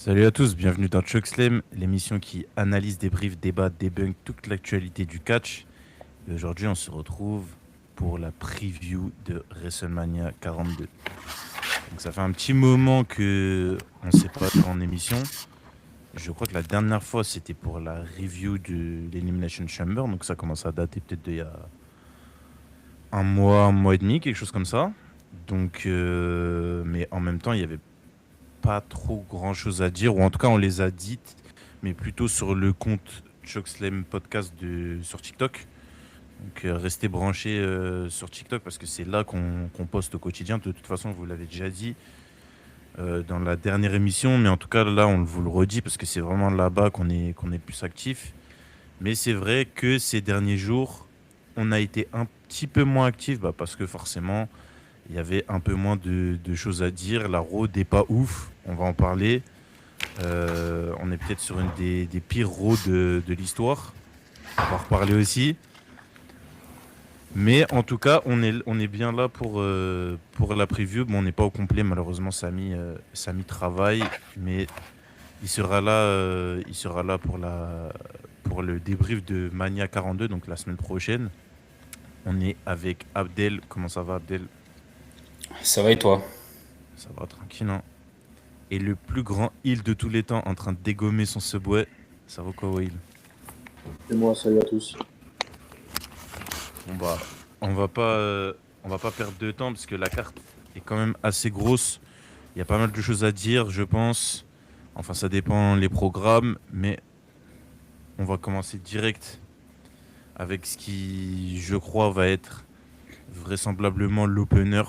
Salut à tous, bienvenue dans Chokeslam, l'émission qui analyse, débriefe, débat, débunk toute l'actualité du catch. Et aujourd'hui, on se retrouve pour la preview de WrestleMania 42. Donc ça fait un petit moment que on ne s'est pas vu en émission. Je crois que la dernière fois, c'était pour la review de l'Elimination Chamber. Donc ça commence à dater peut-être d'il y a un mois et demi, quelque chose comme ça. Donc, mais en même temps, il y avait pas trop grand-chose à dire, ou en tout cas on les a dites, mais plutôt sur le compte Chokeslam Podcast sur TikTok. Donc restez branchés sur TikTok parce que c'est là qu'on poste au quotidien. De toute façon, vous l'avez déjà dit dans la dernière émission, mais en tout cas là on vous le redit parce que c'est vraiment là-bas qu'on est plus actif. Mais c'est vrai que ces derniers jours, on a été un petit peu moins actif parce que forcément, il y avait un peu moins de choses à dire. La road n'est pas ouf, on va en parler. On est peut-être sur une des pires roads de l'histoire. On va en reparler aussi. Mais en tout cas, on est bien là pour la preview. Bon, on n'est pas au complet, malheureusement, Samy travaille, mais il sera là pour le débrief de Mania 42, donc la semaine prochaine. On est avec Abdel. Comment ça va, Abdel? Ça va et toi? Ça va, tranquille, hein. Et le plus grand heal de tous les temps en train de dégommer son subway. Ça va quoi, Will? Et moi, salut à tous. Bon bah, on va pas, euh, on va pas perdre de temps parce que la carte est quand même assez grosse. Il y a pas mal de choses à dire, je pense. Enfin, ça dépend les programmes, mais on va commencer direct avec ce qui, je crois, va être vraisemblablement l'opener.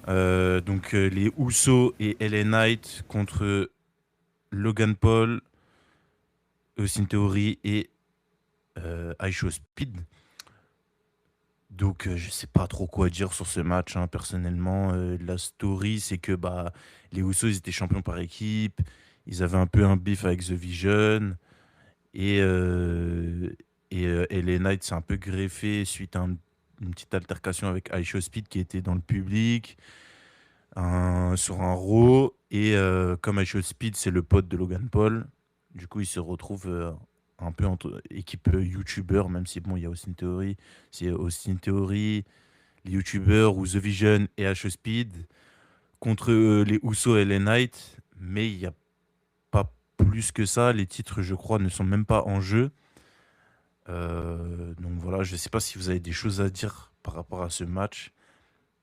Donc les Usos et LA Knight contre Logan Paul, Austin Theory et Aisho Speed. Donc, je sais pas trop quoi dire sur ce match, hein, personnellement. La story, c'est que les Usos, ils étaient champions par équipe. Ils avaient un peu un beef avec The Vision. Et, LA Knight s'est un peu greffé suite à une petite altercation avec Aisha Speed qui était dans le public, sur un Raw. Et comme Aisha Speed, c'est le pote de Logan Paul, du coup, il se retrouve un peu entre équipe YouTuber, même si bon, il y a Austin Theory. C'est Austin Theory, les YouTubers ou The Vision et H Speed contre les Usos et les Knight, mais il n'y a pas plus que ça. Les titres, je crois, ne sont même pas en jeu. Donc voilà, je ne sais pas si vous avez des choses à dire par rapport à ce match.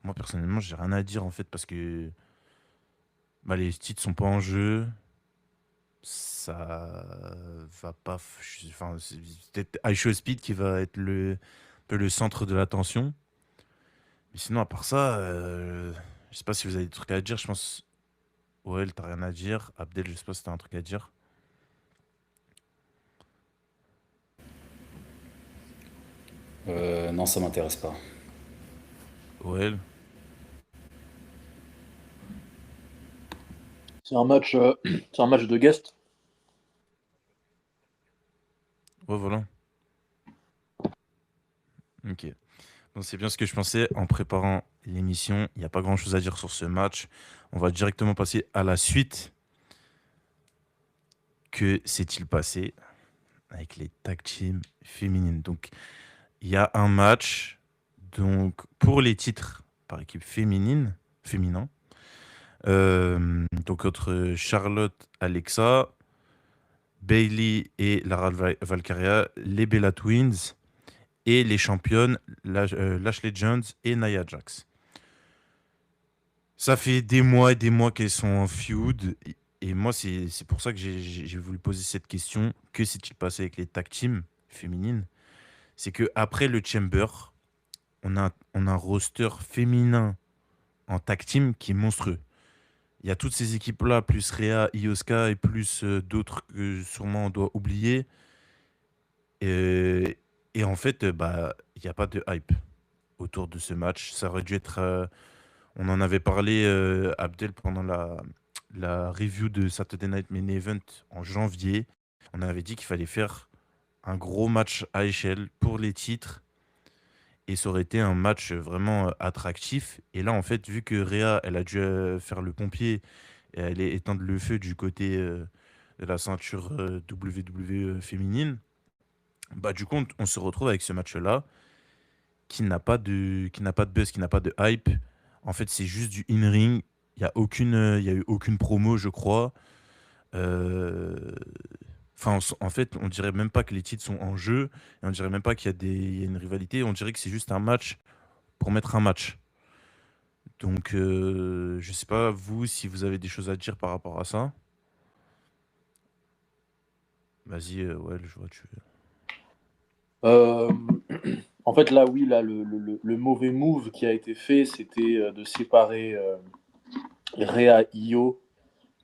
Moi, personnellement, j'ai rien à dire en fait parce que les titres sont pas en jeu. Ça va pas. Enfin, c'est peut-être Aisho Speed qui va être un peu le centre de l'attention. Mais sinon, à part ça, je sais pas si vous avez des trucs à dire. Je pense, ouais, t'as rien à dire. Abdel, je sais pas si t'as un truc à dire. Non, ça m'intéresse pas. Ouais, C'est un match, c'est un match de guest. ouais, voilà. Ok. Donc c'est bien ce que je pensais en préparant l'émission. Il n'y a pas grand-chose à dire sur ce match. On va directement passer à la suite. Que s'est-il passé avec les tag teams féminines? Donc il y a un match donc pour les titres par équipe féminin. Donc entre Charlotte, Alexa, Bailey et Lara Valkyria, les Bella Twins et les championnes Lash Legends et Nia Jax. Ça fait des mois et des mois qu'elles sont en feud. Et moi, c'est pour ça que j'ai voulu poser cette question. Que s'est-il passé avec les tag teams féminines? C'est que après le Chamber, on a un roster féminin en tag team qui est monstrueux. Il y a toutes ces équipes-là, plus Rhea, Ioska et plus d'autres que sûrement on doit oublier. Et, et en fait, il n'y a pas de hype autour de ce match. Ça aurait dû être. On en avait parlé, Abdel, pendant la review de Saturday Night Main Event en janvier. On avait dit qu'il fallait faire un gros match à échelle pour les titres. Et ça aurait été un match vraiment attractif. Et là, en fait, vu que Rhea, elle a dû faire le pompier et aller éteindre le feu du côté de la ceinture WWE féminine. Bah, du coup, on se retrouve avec ce match-là qui n'a pas de buzz, qui n'a pas de hype. En fait, c'est juste du in-ring. Il y a eu aucune promo, je crois. Euh, Enfin, en fait, on dirait même pas que les titres sont en jeu. Et on dirait même pas il y a une rivalité. On dirait que c'est juste un match pour mettre un match. Donc, je sais pas, vous, si vous avez des choses à dire par rapport à ça. Vas-y, ouais, je vois, tu veux. Euh, En fait, là, oui, là, le mauvais move qui a été fait, c'était de séparer Rhea Io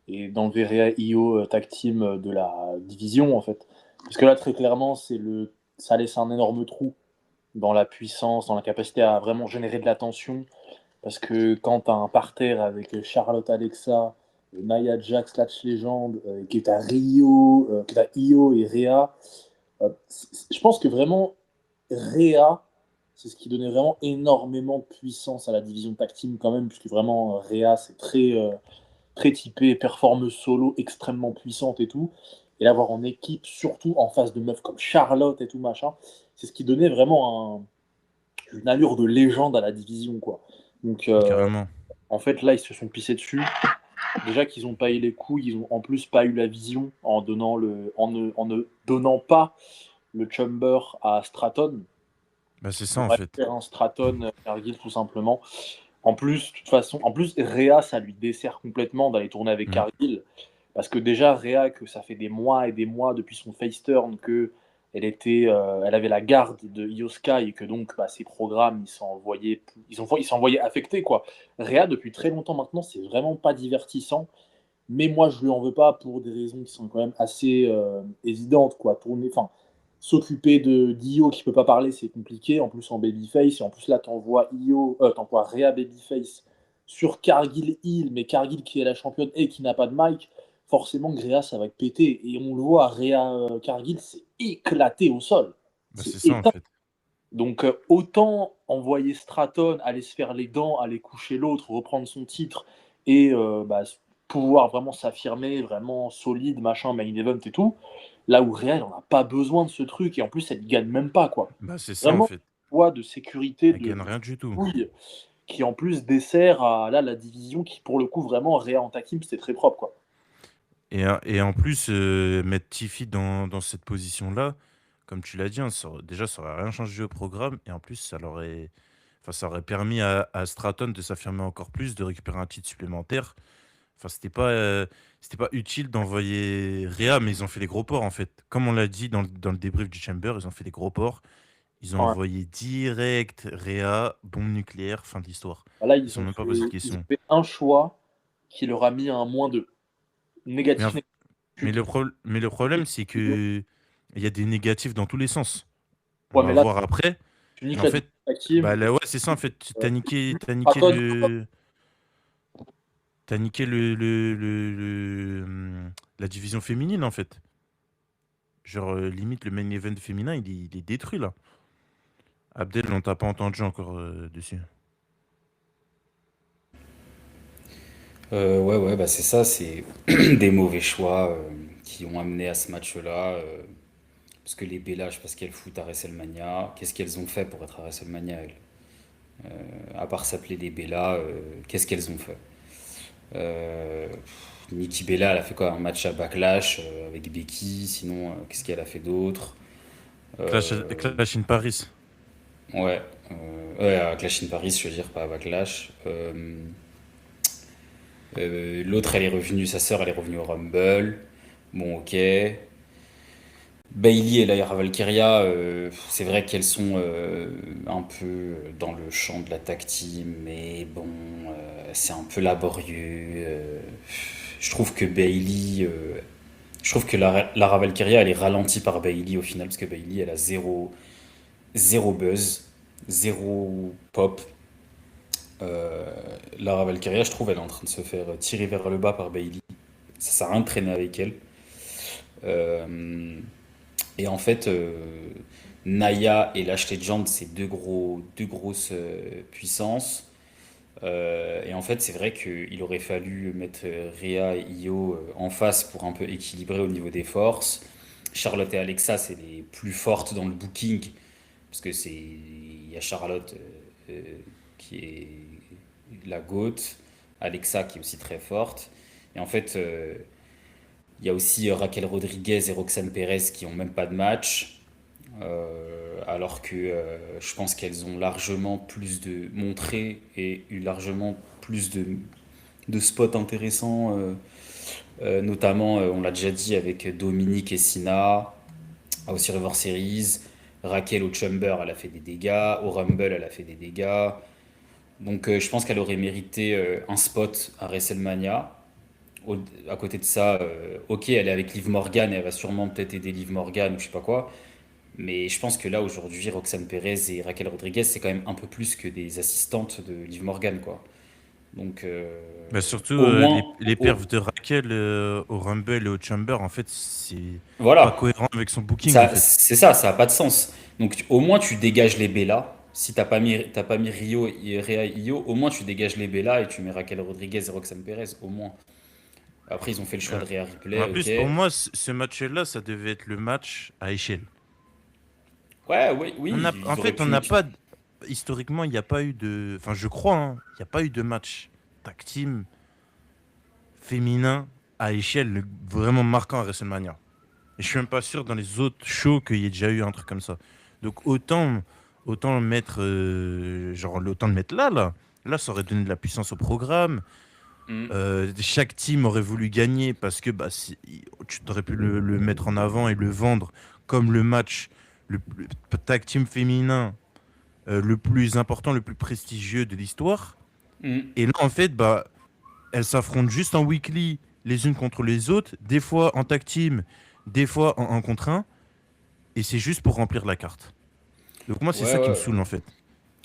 et d'enlever Rhea Io tag team de la division, en fait. Parce que là, très clairement, ça laisse un énorme trou dans la puissance, dans la capacité à vraiment générer de la tension. Parce que quand tu as un parterre avec Charlotte Alexa, Nia Jax, Latch Legend, qui est à Rio, que tu Io et Rhea, je pense que vraiment, Rhea, c'est ce qui donnait vraiment énormément de puissance à la division tag team quand même, puisque vraiment, Rhea, c'est très typé, performeuse solo, extrêmement puissante et tout. Et l'avoir en équipe, surtout en face de meufs comme Charlotte et tout machin, c'est ce qui donnait vraiment une allure de légende à la division, quoi. Donc, Carrément. en fait, là, ils se sont pissés dessus. Déjà qu'ils n'ont pas eu les couilles, ils ont en plus pas eu la vision en ne donnant pas le Chumber à Stratton. Bah, c'est ça, On en va fait. faire un Stratton Cargill tout simplement. En plus, de toute façon, en plus, Rhea, ça lui dessert complètement d'aller tourner avec Mm. Cargill. Parce que déjà, Rhea, que ça fait des mois et des mois depuis son face turn que elle avait la garde de Io Sky et que donc bah, ses programmes, ils s'envoyaient affectés, quoi. Rhea, depuis très longtemps maintenant, c'est vraiment pas divertissant. Mais moi, je lui en veux pas pour des raisons qui sont quand même assez évidentes, quoi. S'occuper de d'Io qui peut pas parler, c'est compliqué. En plus en babyface, et en plus là, t'envoies Rhea babyface sur Cargill Hill, mais Cargill qui est la championne et qui n'a pas de mic. Forcément, Rhea, ça va péter. Et on le voit, Rhea Cargill, c'est éclaté au sol. Bah, C'est c'est ça, en éteint. fait. Donc, autant envoyer Stratton aller se faire les dents, aller coucher l'autre, reprendre son titre et bah, pouvoir vraiment s'affirmer, vraiment solide, machin, main event et tout. Là où Real, on n'a pas besoin de ce truc et en plus, elle ne gagne même pas, quoi. Bah, c'est ça, en Vraiment, fait. poids de sécurité Elle de gagne rien du tout. couille qui en plus dessert à là, la division qui, pour le coup, vraiment, Real en takim, c'était très propre, quoi. Et en plus, mettre Tiffy dans cette position-là, comme tu l'as dit, hein, déjà, ça aurait rien changé au programme. Et en plus, enfin, ça aurait permis à Stratton de s'affirmer encore plus, de récupérer un titre supplémentaire. Enfin, c'était pas utile d'envoyer Rhea, mais ils ont fait les gros ports, en fait. Comme on l'a dit dans le débrief du Chamber, ils ont fait les gros ports. Ils ont Ouais. envoyé direct Rhea, bombe nucléaire, fin de l'histoire. Là, Ils ne sont même pas posé de ils ont questions. fait un choix qui leur a mis un moins de Mais, en négatif, f- négatif. mais le problème, c'est que il y a des négatifs dans tous les sens. On Ouais, va mais là, voir après. tu niques Mais en la division fait, tag team. bah là, ouais, c'est ça, en fait. Stratton, T'as niqué la division féminine, en fait. Genre, limite, le main event féminin, il est détruit, là. Abdel, on t'a pas entendu encore dessus. Ouais, ouais, bah c'est ça, c'est des mauvais choix qui ont amené à ce match-là. Parce que les Bella, je sais pas ce qu'elles foutent à WrestleMania. Qu'est-ce qu'elles ont fait pour être à WrestleMania, elles? À part s'appeler des Bella, qu'est-ce qu'elles ont fait? Nikki Bella, elle a fait quoi? Un match à Backlash avec Becky. Sinon, qu'est-ce qu'elle a fait d'autre? Euh, Clash in Paris. ouais, ouais, à Clash in Paris, je veux dire, pas à Backlash. L'autre, elle est revenue, sa sœur, elle est revenue au Rumble. Bon, ok. Bailey et Lyra Valkyria, c'est vrai qu'elles sont un peu dans le champ de la tag team, mais bon, c'est un peu laborieux. Je trouve que je trouve que Lara Valkyria, elle est ralentie par Bailey au final, parce que Bailey, elle a zéro buzz, zéro pop. Euh, Lara Valkyria, je trouve, elle est en train de se faire tirer vers le bas par Bailey. Ça sert à rien de traîner avec elle. Euh, Et en fait, Naya et Lash Legend, c'est deux grosses puissances. Et en fait, c'est vrai qu'il aurait fallu mettre Rhea et Io en face pour un peu équilibrer au niveau des forces. Charlotte et Alexa, c'est les plus fortes dans le booking, parce que il y a Charlotte qui est la GOAT, Alexa qui est aussi très forte. Et en fait, il y a aussi Raquel Rodriguez et Roxane Perez qui ont même pas de match. Alors que je pense qu'elles ont largement plus de montré et eu largement plus de spots intéressants, notamment, on l'a déjà dit, avec Dominique et Sina, au Survivor Series. Raquel au Chamber, elle a fait des dégâts. Au Rumble, elle a fait des dégâts. Donc je pense qu'elle aurait mérité un spot à WrestleMania. Au- à côté de ça, ok, elle est avec Liv Morgan et elle va sûrement peut-être aider Liv Morgan ou je sais pas quoi. Mais je pense que là, aujourd'hui, Roxane Perez et Raquel Rodriguez, c'est quand même un peu plus que des assistantes de Liv Morgan, quoi. Donc, Bah, surtout au moins, les perfs de Raquel au Rumble et au Chamber, en fait, c'est pas voilà, cohérent avec son booking, en fait. c'est ça, ça n'a pas de sens. Donc, au moins, tu dégages les Bella. Si t'as pas mis Rio et Rhea et Io, au moins tu dégages les Bella et tu mets Raquel Rodriguez et Roxane Perez, au moins. Après, ils ont fait le choix Euh, de Rhea En Ripley, ok. plus, pour moi, ce match-là, ça devait être le match à échelle. Ouais, oui, oui, En ils auraient fait, on pu. n'a pas. Historiquement, il n'y a pas eu de. Enfin, je crois, hein, il n'y a pas eu de match tag team féminin à échelle vraiment marquant à WrestleMania. Et je suis même pas sûr dans les autres shows qu'il y ait déjà eu un truc comme ça. Donc autant le mettre, autant le mettre là, là. Là, ça aurait donné de la puissance au programme. Hmm. Chaque team aurait voulu gagner parce que bah, tu aurais pu le mettre en avant et le vendre comme le match, le tag team féminin le plus important, le plus prestigieux de l'histoire. Hmm. Et là, en fait, bah, elles s'affrontent juste en weekly les unes contre les autres, des fois en tag team, des fois en 1 contre 1, et c'est juste pour remplir la carte. Donc moi, c'est Ouais, ça qui me ouais. saoule en fait.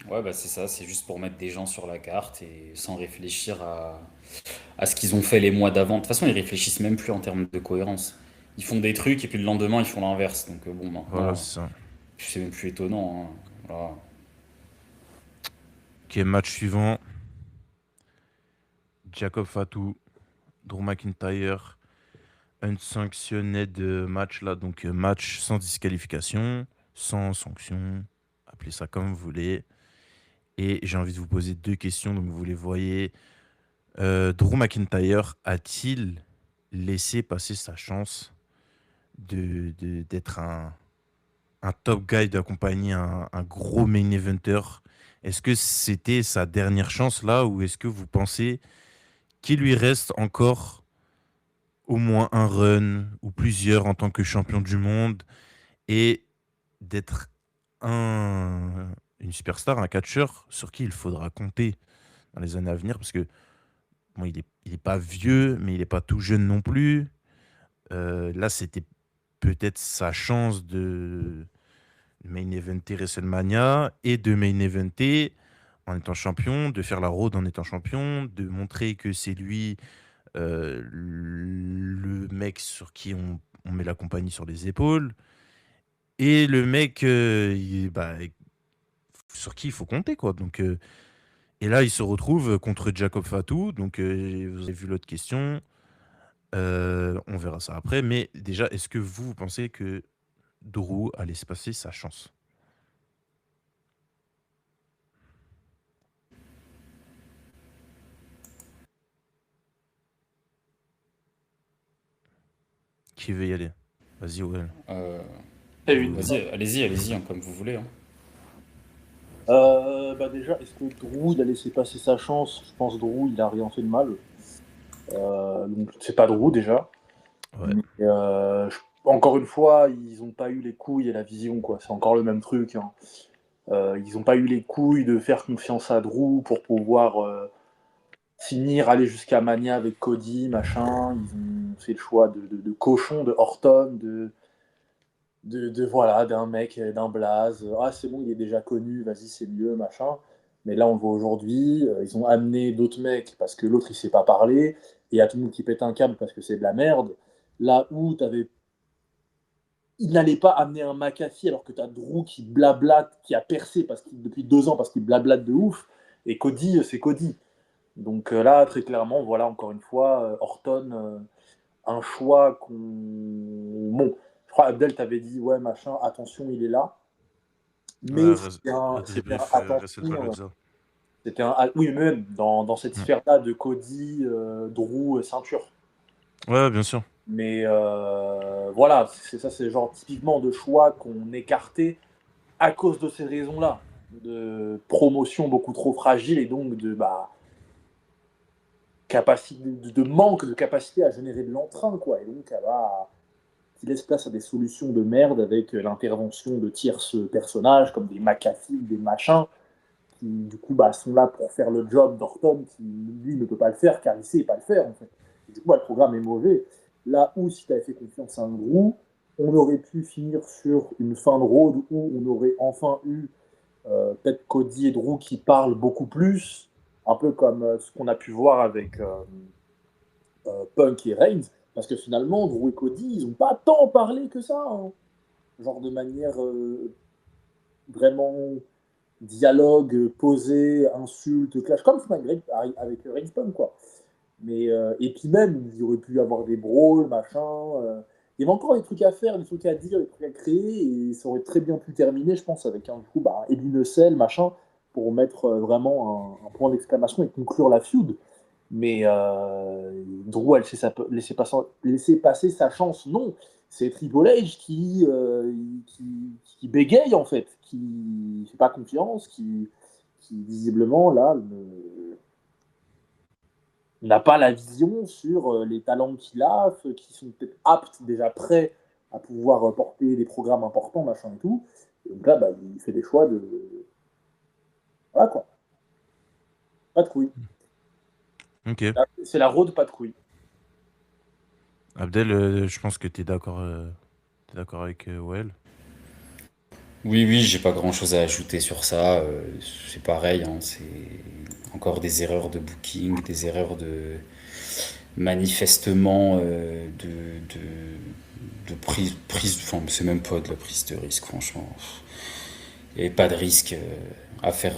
Ouais, bah c'est ça, c'est juste pour mettre des gens sur la carte et sans réfléchir à ce qu'ils ont fait les mois d'avant. De toute façon, ils réfléchissent même plus en termes de cohérence. Ils font des trucs et puis le lendemain, ils font l'inverse. Donc bon, Voilà, maintenant, c'est ça. c'est même plus étonnant, hein. Voilà. Ok, match suivant. Jacob Fatou, Drew McIntyre, unsanctioned match là, donc match sans disqualification, sans sanction, appelez ça comme vous voulez. Et j'ai envie de vous poser 2 questions, donc vous les voyez. Drew McIntyre a-t-il laissé passer sa chance d'être un top guy, d'accompagner un gros main eventer? Est-ce que c'était sa dernière chance là, ou est-ce que vous pensez qu'il lui reste encore au moins un run ou plusieurs en tant que champion du monde et d'être une superstar, un catcheur sur qui il faudra compter dans les années à venir? Parce que bon, il est pas vieux, mais il est pas tout jeune non plus. Là, c'était peut-être sa chance de main eventer WrestleMania et de main eventer en étant champion, de faire la road en étant champion, de montrer que c'est lui le mec sur qui on met la compagnie sur les épaules et le mec bah, sur qui il faut compter, quoi. Donc, et là, il se retrouve contre Jacob Fatou. Donc, vous avez vu l'autre question. On verra ça après. Mais déjà, est-ce que vous pensez que Drew a laissé passer sa chance? Qui veut y aller? Vas-y, ouais. Euh, Très vas-y, allez-y, allez-y, hein, comme vous voulez, hein. Bah déjà, est-ce que Drew, il a laissé passer sa chance? Je pense que Drew, il a rien fait de mal. Donc, c'est pas Drew déjà. Ouais. Mais, encore une fois, ils n'ont pas eu les couilles et la vision, quoi. C'est encore le même truc, hein. Ils n'ont pas eu les couilles de faire confiance à Drew pour pouvoir finir, aller jusqu'à Mania avec Cody, machin. Ils ont fait le choix de cochon, de Orton, voilà, d'un mec, d'un blaze. Ah, c'est bon, il est déjà connu, vas-y, c'est mieux, machin. Mais là, on le voit aujourd'hui. Ils ont amené d'autres mecs parce que l'autre, il sait pas parler. Et il y a tout le monde qui pète un câble parce que c'est de la merde. Là où il n'allait pas amener un McAfee alors que tu as Drew qui blablate, qui a percé depuis 2 ans parce qu'il blablate de ouf. Et Cody, c'est Cody. Donc là, très clairement, voilà, encore une fois, Orton, un choix qu'on. Bon, je crois Abdel t'avait dit, ouais, machin, attention, il est là. Mais Ouais, c'était un débrief attention. WrestlePalooza. Oui, mais même dans cette Mm. sphère-là de Cody, Drew, ceinture. Ouais, bien sûr. Mais voilà, c'est le genre typiquement de choix qu'on écartait à cause de ces raisons-là, de promotion beaucoup trop fragile et donc de capacité, de manque de capacité à générer de l'entrain, quoi. Et donc, qui laisse place à des solutions de merde avec l'intervention de tierces personnages comme des McAfee, des machins, qui du coup sont là pour faire le job d'Orton, qui lui ne peut pas le faire car il sait pas le faire en fait. Et du coup, le programme est mauvais. Là où si tu avais fait confiance à un Drew, on aurait pu finir sur une fin de road où on aurait enfin eu peut-être Cody et Drew qui parlent beaucoup plus, un peu comme ce qu'on a pu voir avec Punk et Reigns, parce que finalement, Drew et Cody, ils n'ont pas tant parlé que ça, hein. Genre de manière vraiment dialogue, posé, insulte, clash, comme avec Reigns Punk, quoi. Mais, et puis même, il aurait pu y avoir des brawls, machin. Il y avait encore des trucs à faire, des trucs à dire, des trucs à créer, et ça aurait très bien pu terminer, je pense, avec un coup, Eddie Nussel, machin, pour mettre vraiment un point d'exclamation et conclure la feud. Mais Drew a laissé passer sa chance. Non, c'est Triple H qui bégaye, en fait, qui ne fait pas confiance, qui visiblement, là, n'a pas la vision sur les talents qu'il a, ceux qui sont peut-être aptes, déjà prêts à pouvoir porter des programmes importants, machin et tout. Et donc là, il fait des choix de. Voilà quoi. Pas de couilles. Ok. C'est la road, pas de couilles. Abdel, je pense que t'es d'accord avec Well. Oui, oui, j'ai pas grand-chose à ajouter sur ça. C'est pareil, hein, c'est encore des erreurs de booking, des erreurs de manifestement de prise, enfin, c'est même pas de la prise de risque, franchement. Il n'y avait pas de risque à faire,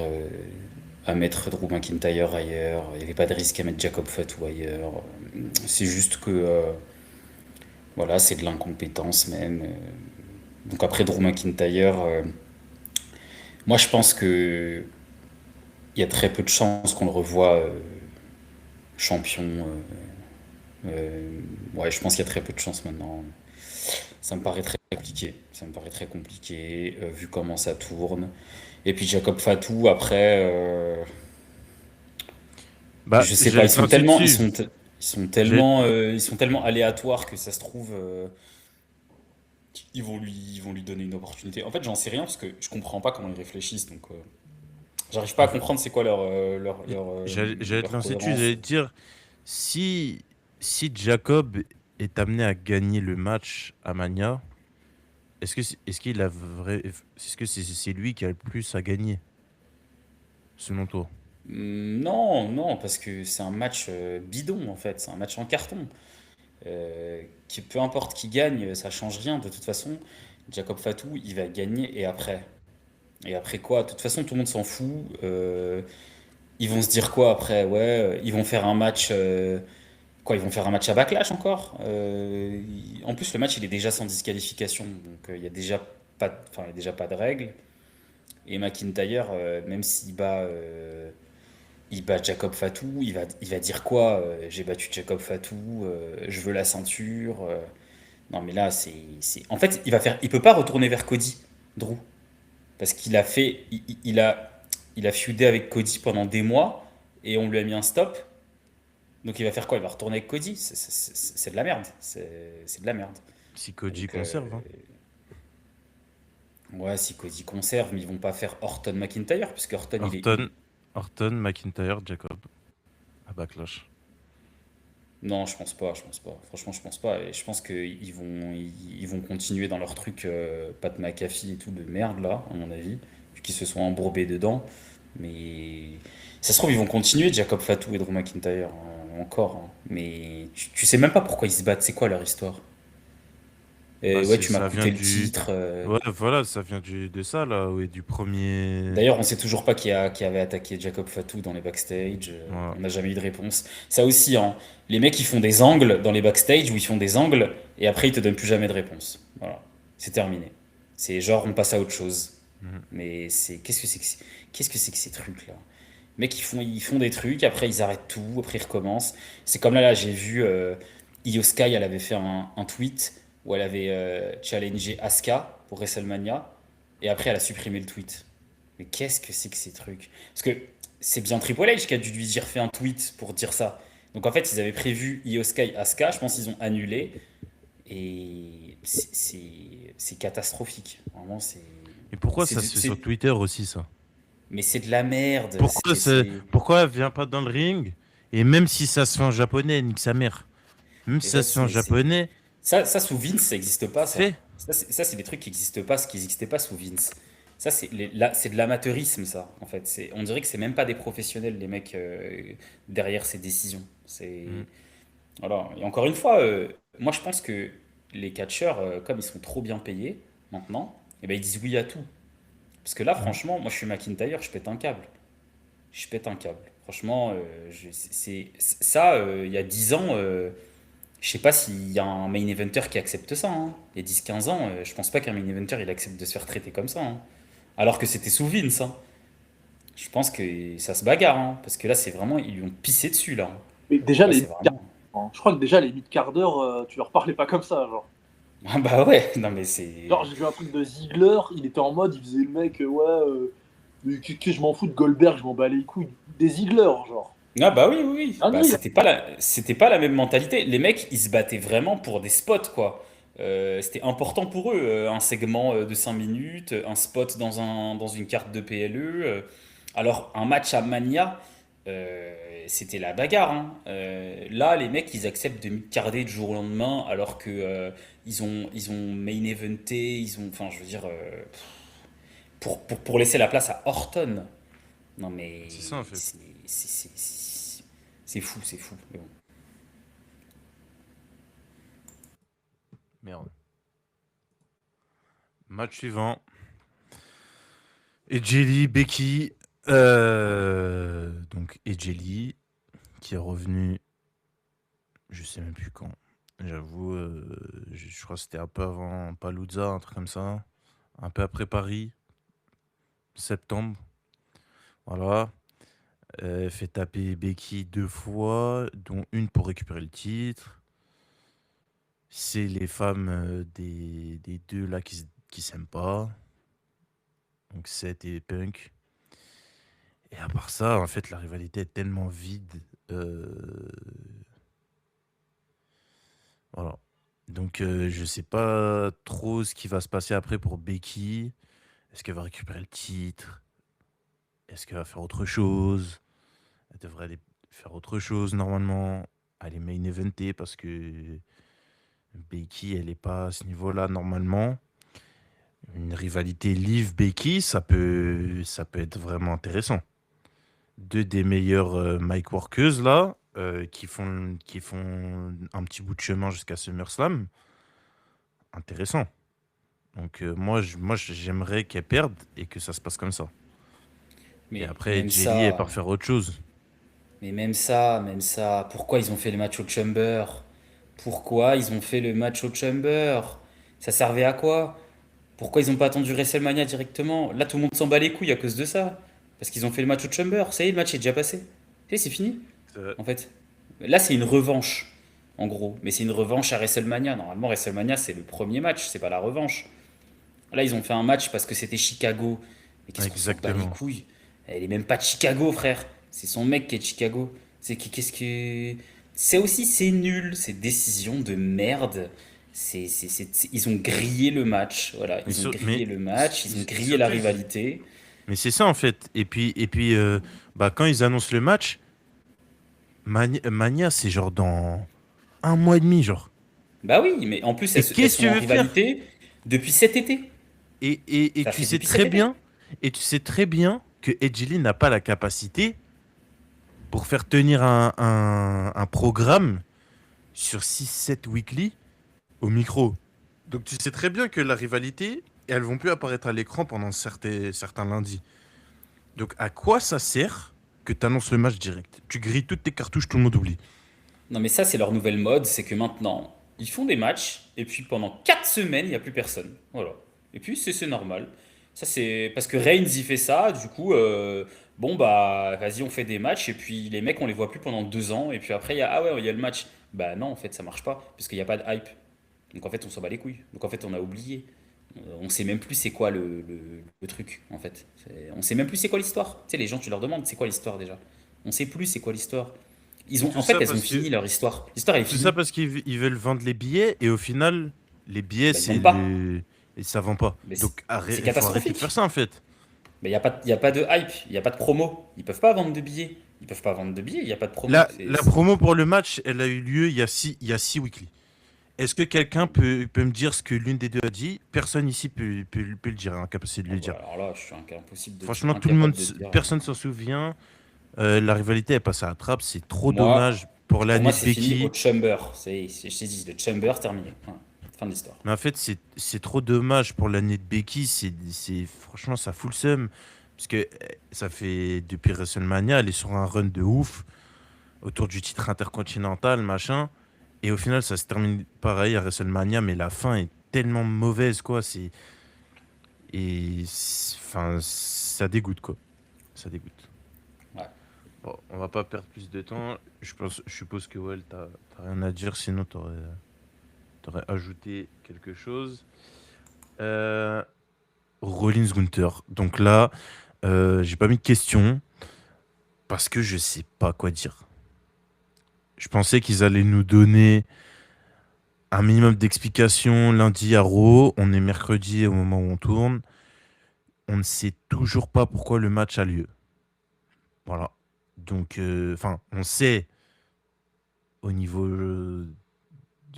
à mettre Drew McIntyre ailleurs. Il n'y avait pas de risque à mettre Jacob Fatu ailleurs. C'est juste que, voilà, c'est de l'incompétence même. Donc après Drew McIntyre, moi je pense que il y a très peu de chances qu'on le revoie champion. Ouais, je pense qu'il y a très peu de chances maintenant. Ça me paraît très compliqué. Ça me paraît très compliqué vu comment ça tourne. Et puis Jacob Fatou, après, Bah, je sais pas, j'allais te lancer dessus. J'allais- ils sont tellement aléatoires que ça se trouve, ils vont lui donner une opportunité. En fait, j'en sais rien parce que je comprends pas comment ils réfléchissent, donc j'arrive pas à comprendre c'est quoi j'allais te leur lancer dessus. cohérence. J'allais te dire, si, si Jacob est amené à gagner le match à Mania, est-ce qu'il a vrai, est-ce que c'est lui qui a le plus à gagner, selon toi? Non, non, parce que c'est un match bidon en fait, c'est un match en carton. Qui, peu importe qui gagne, ça change rien. De toute façon, Jacob Fatou, il va gagner et après. Et après quoi? De toute façon, tout le monde s'en fout. Ils vont se dire quoi après? Ouais, ils vont faire un match. Quoi, ils vont faire un match à Backlash encore? En plus, le match, il est déjà sans disqualification. Donc, il y a déjà pas, enfin, il y a déjà pas de règle. Et McIntyre, même il bat Jacob Fatou, il va dire quoi? J'ai battu Jacob Fatou, je veux la ceinture. Non, mais là, En fait, il peut pas retourner vers Cody, Drew. Parce qu'il a fait. Il a feudé avec Cody pendant des mois et on lui a mis un stop. Donc il va faire quoi? Il va retourner avec Cody? C'est de la merde. C'est de la merde. Si Koji Donc, conserve, hein. ouais, si Cody conserve, mais ils vont pas faire Orton McIntyre, puisque Orton il est où? Orton, Orton, McIntyre, Jacob, à Backlash. Non, je pense pas, je pense pas. Franchement, je pense pas. Et je pense ils vont continuer dans leur truc Pat McAfee et tout de merde là, à mon avis, vu qu'ils se sont embourbés dedans. Mais ça se trouve, ils vont continuer Jacob Fatou et Drew McIntyre encore, hein. Mais tu sais même pas pourquoi ils se battent, c'est quoi leur histoire? Bah, Ouais, tu m'as ça vient coûté le du. titre. Ouais, voilà, ça vient de ça, là, ouais, du premier. D'ailleurs, on sait toujours pas qui avait attaqué Jacob Fatou dans les backstage. Voilà. On n'a jamais eu de réponse. Ça aussi, hein, les mecs ils font des angles dans les backstage où ils font des angles et après ils te donnent plus jamais de réponse. Voilà, c'est terminé. C'est genre on passe à autre chose. Mhm. Mais c'est qu'est-ce que c'est que ces trucs là? Les mecs ils font des trucs, après ils arrêtent tout, après ils recommencent. C'est comme là j'ai vu Io Sky, elle avait fait un tweet où elle avait challengé Asuka pour WrestleMania et après elle a supprimé le tweet. Mais qu'est-ce que c'est que ces trucs? Parce que c'est bien Triple H qui a dû lui dire fait un tweet pour dire ça. Donc en fait, ils avaient prévu Io Sky Asuka, je pense qu'ils ont annulé. Et c'est catastrophique. Vraiment, Et pourquoi ça se fait sur Twitter aussi, ça? mais c'est de la merde. Pourquoi elle vient pas dans le ring? Et même si ça se fait en japonais, nique sa mère. Même si Mais ça se fait en japonais, ça, sous Vince, ça n'existe pas, ça. fait. Ça, c'est des trucs qui n'existent pas, ce qui n'existait pas sous Vince. Ça, c'est de l'amateurisme, ça, en fait. On dirait que c'est même pas des professionnels, les mecs, derrière ces décisions. Mm. Voilà. Et encore une fois, moi, je pense que les catcheurs, comme ils sont trop bien payés, maintenant, eh ben, ils disent oui à tout. Parce que là, Mm. franchement, moi, je suis McIntyre, je pète un câble. Je pète un câble. Franchement, ça, il y a 10 ans, je sais pas s'il y a un main eventer qui accepte ça, hein. Il y a 10 15 ans, je pense pas qu'un main eventer il accepte de se faire traiter comme ça, hein. Alors que c'était sous Vince, hein. Je pense que ça se bagarre, hein, parce que là, c'est vraiment. Ils lui ont pissé dessus, là, hein. Mais déjà, Là, les c'est vraiment. je crois que déjà, les mid-quart d'heure, tu leur parlais pas comme ça, genre. Ah bah ouais, non mais c'est. Genre, j'ai vu un truc de Ziggler, il était en mode, il faisait le mec, ouais, mais je m'en fous de Goldberg, je m'en bats les couilles. Des Ziggler, genre. Ah bah oui, oui, oui. Ah non, Bah, c'était pas la même mentalité. Les mecs, ils se battaient vraiment pour des spots, quoi. C'était important pour eux, un segment de 5 minutes, un spot dans une carte de PLE. Alors, un match à Mania, c'était la bagarre, hein. Là, les mecs, ils acceptent de mid-carder du jour au lendemain, alors que ils ont main eventé, enfin, je veux dire, pour laisser la place à Orton. Non mais C'est ça, en fait. c'est fou, c'est fou. Mais bon. Merde. Match suivant. Ejeli, Becky. Donc, Ejeli, qui est revenu, je sais même plus quand. J'avoue, je crois que c'était un peu avant Palooza, un truc comme ça. Un peu après Paris, septembre. Voilà. Fait taper Becky 2 fois, dont une pour récupérer le titre. C'est les femmes des deux là qui s'aiment pas. Donc Seth et Punk. Et à part ça, en fait, la rivalité est tellement vide. euh, Voilà. Donc je sais pas trop ce qui va se passer après pour Becky. Est-ce qu'elle va récupérer le titre? Est-ce qu'elle va faire autre chose? Elle devrait aller faire autre chose normalement. Aller main eventer parce que Becky, elle est pas à ce niveau-là normalement. Une rivalité Liv-Becky, ça peut être vraiment intéressant. Deux des meilleures mic workeuses là, qui font un petit bout de chemin jusqu'à SummerSlam. Intéressant. Donc j'aimerais qu'elle perde et que ça se passe comme ça. Et Mais après, même Jelly, elle ça, part faire autre chose. même ça, pourquoi ils ont fait le match au Chamber? Pourquoi ils ont fait le match au Chamber? Ça servait à quoi? Pourquoi ils ont pas attendu WrestleMania directement? Là, tout le monde s'en bat les couilles à cause de ça. Parce qu'ils ont fait le match au Chamber. Ça y est, le match est déjà passé. Ça y est, c'est fini, Euh, en fait. Là, c'est une revanche, en gros. Mais c'est une revanche à WrestleMania. Normalement, WrestleMania, c'est le premier match, c'est pas la revanche. Là, ils ont fait un match parce que c'était Chicago. Mais qu'est-ce qu'on s'en bat les Exactement. couilles? Elle est même pas de Chicago, frère. C'est son mec qui est de Chicago. Qu'est-ce que. C'est aussi, c'est nul. Ces décisions de merde. Ils ont grillé le match. Voilà, Mais, ils ont sur- grillé mais, le match. Ils ont grillé la surtout, rivalité. mais c'est ça en fait. Et puis bah, quand ils annoncent le match, Mania, c'est genre dans un mois et demi, genre. Bah oui, mais en plus, Et elles qu'est-ce que sont tu en veux faire? rivalité depuis cet été. Et Ça tu fait sais depuis cet très été. bien, et tu sais très bien que Edgy Lee n'a pas la capacité pour faire tenir un programme sur 6 7 weekly au micro. Donc tu sais très bien que la rivalité, elles vont plus apparaître à l'écran pendant certains lundis. Donc à quoi ça sert que tu annonces le match direct? Tu grilles toutes tes cartouches, tout le monde oublie. Non, mais ça, c'est leur nouvelle mode, c'est que maintenant, ils font des matchs, et puis pendant 4 semaines, il n'y a plus personne. Voilà. Et puis, c'est normal. Ça, c'est parce que Reigns, il fait ça, du coup, bon, bah, vas-y, on fait des matchs, et puis les mecs, on les voit plus pendant 2 ans, et puis après, ah ouais, il y a le match. Bah non, en fait, ça marche pas, parce qu'il n'y a pas de hype. Donc en fait, on s'en bat les couilles. Donc en fait, on a oublié. On sait même plus c'est quoi le truc, en fait. On sait même plus c'est quoi l'histoire. Tu sais, les gens, tu leur demandes c'est quoi l'histoire déjà. On sait plus c'est quoi l'histoire. Tout En fait, ça elles ont parce que fini leur histoire. L'histoire, elle est tout ça finie. parce qu'ils veulent vendre les billets et au final, les billets Bah, ils vendent pas. et ça vend pas. Mais Donc c'est il faut arrêter de faire catastrophique. ça en fait. Mais il y a pas de hype, il n'y a pas de promo. Ils peuvent pas vendre de billets. Ils peuvent pas vendre de billets, il n'y a pas de promo. La promo pour le match, elle a eu lieu il y a 6 weekly. Est-ce que quelqu'un peut me dire ce que l'une des deux a dit? Personne ici peut le dire, incapacité de Oh, le bah, dire. alors là, Franchement, tout le monde, incapable de dire. personne s'en souvient. La rivalité est passée à la trappe. C'est trop Moi, dommage pour pour moi, l'année de c'est fini au Becky. Chamber. Je t'ai dit, le Chamber terminé. Voilà. Fin de l'histoire. Mais en fait, c'est trop dommage pour l'année de Becky. Franchement, ça fout le seum. Parce que ça fait depuis WrestleMania, elle est sur un run de ouf autour du titre intercontinental, machin. Et au final, ça se termine pareil à WrestleMania, mais la fin est tellement mauvaise, quoi. Enfin, ça dégoûte, quoi. Ça dégoûte. Ouais. Bon, on va pas perdre plus de temps. Je suppose que Well, t'as rien à dire, sinon t'aurais ajouté quelque chose. Euh, Rollins Gunther. Donc là, j'ai pas mis de question parce que je sais pas quoi dire. Je pensais qu'ils allaient nous donner un minimum d'explications lundi à Raw. On est mercredi au moment où on tourne. On ne sait toujours pas pourquoi le match a lieu. Voilà. Donc, enfin, on sait au niveau de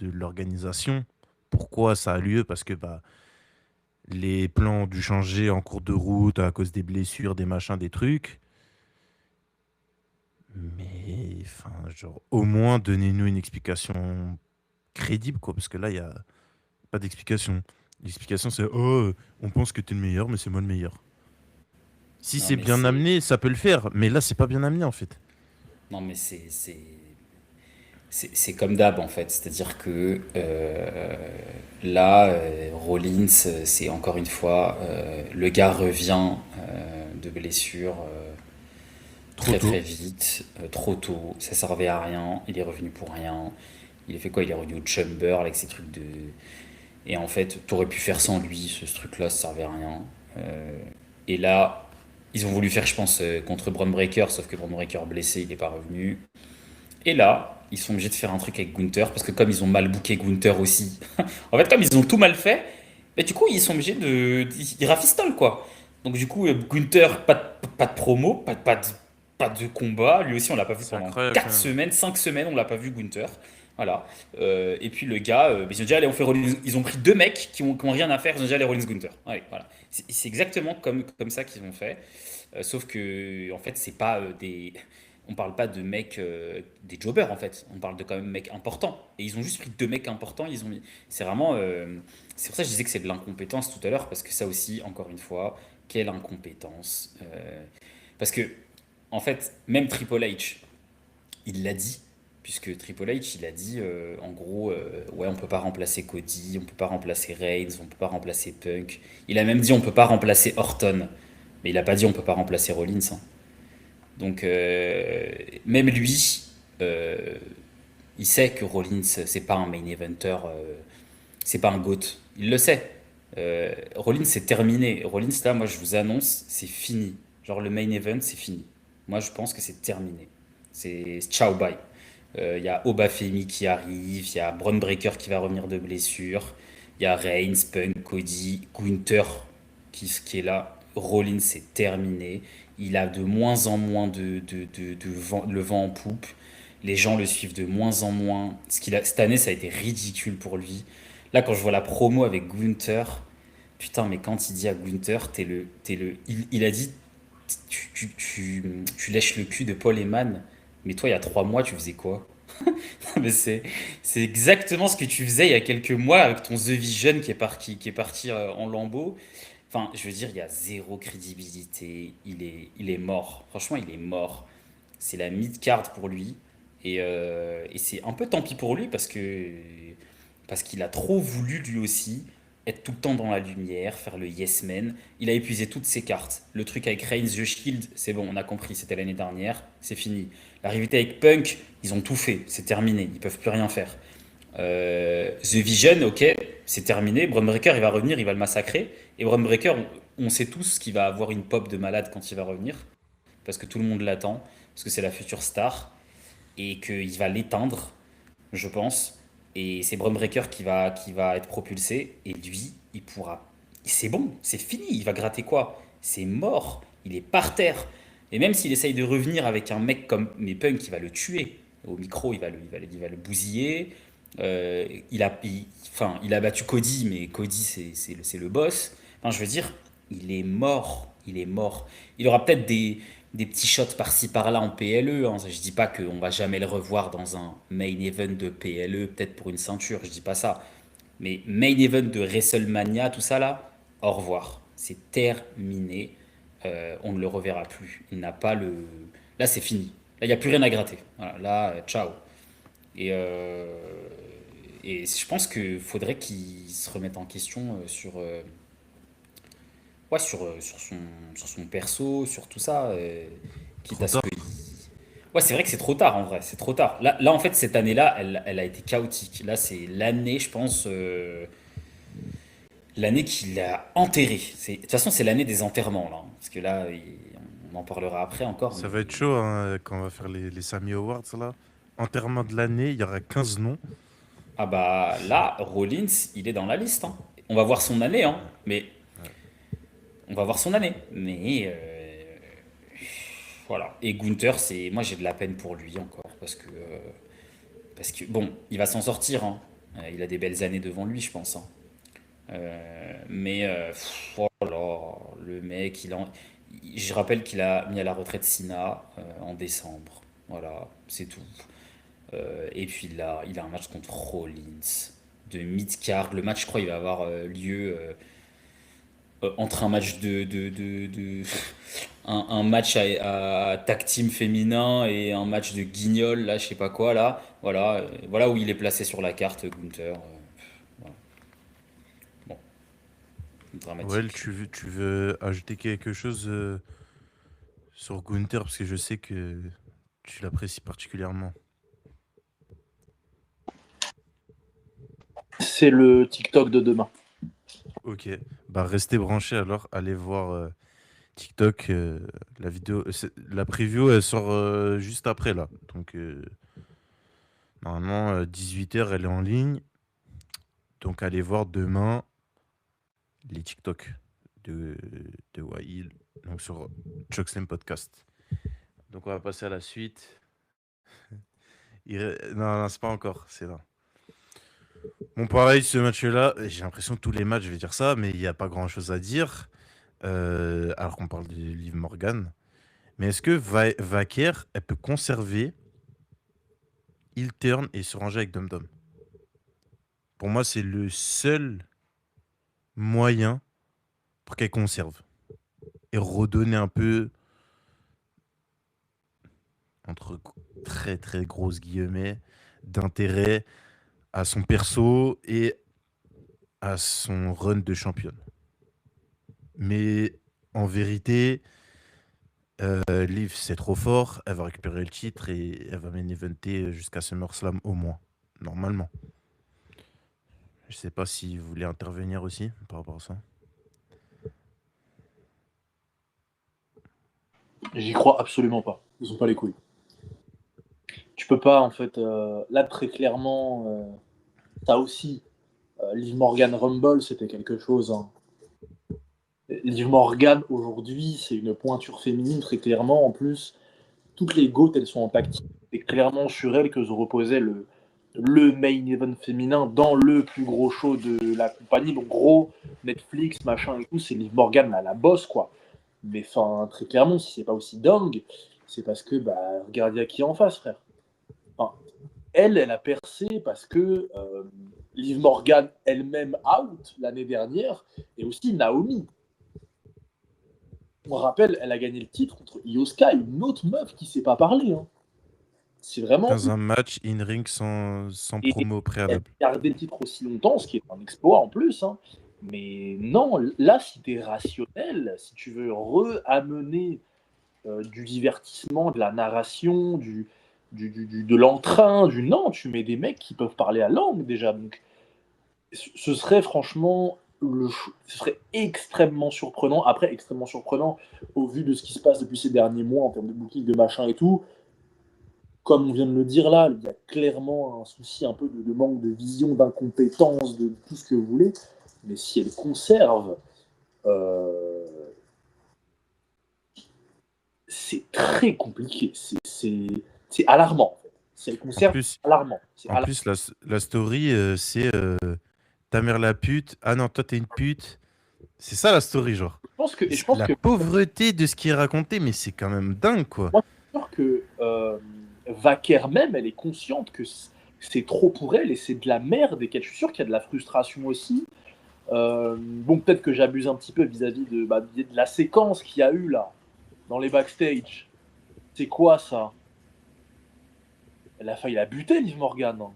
l'organisation pourquoi ça a lieu parce que bah, les plans ont dû changer en cours de route à cause des blessures, des machins, des trucs. Mais, enfin, genre, au moins, donnez-nous une explication crédible, quoi, parce que là, il n'y a pas d'explication. L'explication, c'est, oh, on pense que t'es le meilleur, mais c'est moi le meilleur. Si Non, c'est mais bien amené, ça peut le faire, mais là, c'est pas bien amené, en fait. non, mais c'est comme d'hab en fait. C'est-à-dire que là, Rollins, c'est encore une fois, le gars revient de blessure Trop très tôt. très vite, trop tôt. Ça servait à rien. Il est revenu pour rien. Il a fait quoi? Il est revenu au Chamber avec ses trucs de. Et en fait, t'aurais pu faire sans lui. Ce truc-là, ça servait à rien. Euh, et là, ils ont voulu faire, je pense, contre Braun Breaker, sauf que Braun Breaker blessé, il n'est pas revenu. Et là, ils sont obligés de faire un truc avec Gunther, parce que comme ils ont mal booké Gunther aussi, en fait, comme ils ont tout mal fait, bah, du coup, ils sont obligés de. Ils rafistolent, quoi. Donc, du coup, Gunther, pas de promo, pas de combat. Lui aussi, on l'a pas vu C'est pendant incroyable, quand 4 même. semaines, 5 semaines, on l'a pas vu, Gunther. Voilà. Et puis le gars, ils ont dit, allez, on fait Rollins. Ils ont pris deux mecs qui ont rien à faire, ils ont dit, allez, Rollins Gunther. Allez, voilà. C'est exactement comme ça qu'ils ont fait. Sauf que, en fait, c'est pas des. On parle pas de mecs, des jobbers en fait. On parle de quand même mecs importants. Et ils ont juste pris deux mecs importants. Ils ont mis. C'est vraiment. C'est pour ça que je disais que c'est de l'incompétence tout à l'heure parce que ça aussi, encore une fois, quelle incompétence. Parce que en fait, même Triple H, il l'a dit. Puisque Triple H, il a dit en gros, ouais, on peut pas remplacer Cody, on peut pas remplacer Reigns, on peut pas remplacer Punk. Il a même dit on peut pas remplacer Orton, mais il a pas dit on peut pas remplacer Rollins, hein. Donc, même lui, euh, il sait que Rollins, c'est pas un main eventer, c'est pas un GOAT. Il le sait. Rollins, c'est terminé. Rollins, là, moi, je vous annonce, c'est fini. Genre, le main event, c'est fini. Moi, je pense que c'est terminé. C'est ciao, bye. Il y a Obafemi qui arrive, il y a Braun Breaker qui va revenir de blessure, il y a Reigns, Punk, Cody, Gunther qui est là. Rollins, c'est terminé. Il a de moins en moins de vent, le vent en poupe. Les gens le suivent de moins en moins. Cette année, ça a été ridicule pour lui. Là, quand je vois la promo avec Gunther, putain, mais quand il dit à Gunther, il a dit, tu lèches le cul de Paul Heyman, mais toi, il y a 3 mois, tu faisais quoi? Mais c'est exactement ce que tu faisais il y a quelques mois avec ton The Vision qui est parti en lambeaux. Enfin, je veux dire, il y a zéro crédibilité. Il est mort. Franchement, il est mort. C'est la mid-card pour lui. Et c'est un peu tant pis pour lui parce qu'il a trop voulu lui aussi être tout le temps dans la lumière, faire le yes man. Il a épuisé toutes ses cartes. Le truc avec Reigns, The Shield, c'est bon, on a compris, c'était l'année dernière, c'est fini. La rivalité avec Punk, ils ont tout fait, c'est terminé, ils peuvent plus rien faire. The Vision, ok, c'est terminé. Bron Breakker, il va revenir, il va le massacrer. Et Bron Breakker, on sait tous qu'il va avoir une pop de malade quand il va revenir, parce que tout le monde l'attend, parce que c'est la future star, et qu'il va l'éteindre, je pense. Et c'est Bron Breakker qui va être propulsé. Et lui, il pourra. C'est bon, c'est fini. Il va gratter quoi? C'est mort. Il est par terre. Et même s'il essaye de revenir avec un mec comme mais Punk, il va le tuer. Au micro, il va le bousiller. Enfin, il a battu Cody, mais Cody, c'est le boss. Enfin, je veux dire, il est mort. Il est mort. Il aura peut-être des petits shots par-ci par-là en PLE. Hein. Je dis pas qu'on va jamais le revoir dans un main event de PLE, peut-être pour une ceinture, je dis pas ça. Mais main event de WrestleMania, tout ça là, au revoir. C'est terminé. On ne le reverra plus. Il n'a pas le. Là, c'est fini. Là, il n'y a plus rien à gratter. Voilà, là, ciao. Et, euh, et je pense qu'il faudrait qu'il se remette en question ouais, sur son perso, sur tout ça. Quitte Trop à ce tard. que. Ouais, c'est vrai que c'est trop tard en vrai, c'est trop tard. Là en fait, cette année-là, elle a été chaotique. Là, c'est l'année, je pense, l'année qu'il a enterré. De toute façon, c'est l'année des enterrements, là. Parce que là, on en parlera après encore, Ça mais. va être chaud hein, quand on va faire les Sammy Awards là. Enterrement de l'année, il y aura 15 noms. Ah bah là, Rollins, il est dans la liste, hein. On va voir son année, hein. Ouais, Mais. ouais. On va voir son année. Mais. Voilà. Et Gunther, moi j'ai de la peine pour lui encore. Parce que bon, il va s'en sortir, hein. Il a des belles années devant lui, je pense, hein. Mais oh là, le mec, je rappelle qu'il a mis à la retraite Sina en décembre. Voilà, c'est tout. Et puis là, il a un match contre Rollins de mid-card. Le match, je crois, il va avoir lieu entre un match un match à tag team féminin et un match de guignol, là, je sais pas quoi, là. Voilà, voilà où il est placé sur la carte, Gunther. Voilà. Bon, Well, dramatique. tu veux ajouter quelque chose sur Gunther parce que je sais que tu l'apprécies particulièrement. C'est le TikTok de demain. Ok, bah restez branchés alors, allez voir TikTok, la vidéo, la preview elle sort juste après là. Donc normalement 18h elle est en ligne. Donc allez voir demain les TikTok de, de Wail, donc sur Chokeslam Podcast. Donc on va passer à la suite. Non, non, c'est pas encore, c'est là. Bon, pareil, ce match-là, j'ai l'impression que tous les matchs, je vais dire ça, mais il n'y a pas grand-chose à dire. Alors qu'on parle de Liv Morgan. Mais est-ce que Vaquer, elle peut conserver heel turn et se ranger avec Dom Dom? Pour moi, c'est le seul moyen pour qu'elle conserve et redonner un peu, entre très très grosses guillemets, d'intérêt à son perso et à son run de championne. Mais en vérité, Liv, c'est trop fort. Elle va récupérer le titre et elle va main eventer jusqu'à SummerSlam au moins, normalement. Je sais pas si vous voulez intervenir aussi par rapport à ça. J'y crois absolument pas. Ils ont pas les couilles. Tu peux pas, en fait. Là, très clairement, t'as aussi Liv Morgan Rumble, c'était quelque chose. Hein. Liv Morgan, aujourd'hui, c'est une pointure féminine, très clairement. En plus, toutes les GOAT, elles sont en tactique. C'est clairement sur elles que se reposait le main event féminin dans le plus gros show de la compagnie. Donc, gros, Netflix, machin et tout, c'est Liv Morgan, la boss, quoi. Mais enfin, très clairement, si c'est pas aussi dingue, c'est parce que, bah, regarde, il y a qui en face, frère. Enfin, elle a percé parce que Liv Morgan elle-même out l'année dernière, et aussi Naomi. On rappelle, elle a gagné le titre contre Io Sky, une autre meuf qui ne sait pas parler. Hein. C'est vraiment. Dans un match in-ring sans Et promo elle a préalable. gardé le titre aussi longtemps, ce qui est un exploit en plus. Hein. Mais non, là, si tu es rationnel, si tu veux re-amener du divertissement, de la narration, de l'entrain, non, tu mets des mecs qui peuvent parler la langue déjà. Donc, ce serait franchement, ce serait extrêmement surprenant. Après, extrêmement surprenant au vu de ce qui se passe depuis ces derniers mois en termes de booking, de machin et tout. Comme on vient de le dire là, il y a clairement un souci un peu de manque de vision, d'incompétence, de tout ce que vous voulez. Mais si elle conserve, c'est très compliqué. C'est alarmant. En fait. Si elle conserve, c'est alarmant. En plus, la story, c'est ta mère la pute. Ah non, toi t'es une pute. C'est ça la story, genre. Je pense La que pauvreté de ce qui est raconté, mais c'est quand même dingue, quoi. moi, je suis sûr que Vaquer même, elle est consciente que c'est trop pour elle et c'est de la merde et je suis sûr qu'il y a de la frustration aussi. Bon, peut-être que j'abuse un petit peu vis-à-vis de la séquence qu'il y a eu là, dans les backstage. C'est quoi ça? Elle a failli la buter, Liv Morgan. Hein.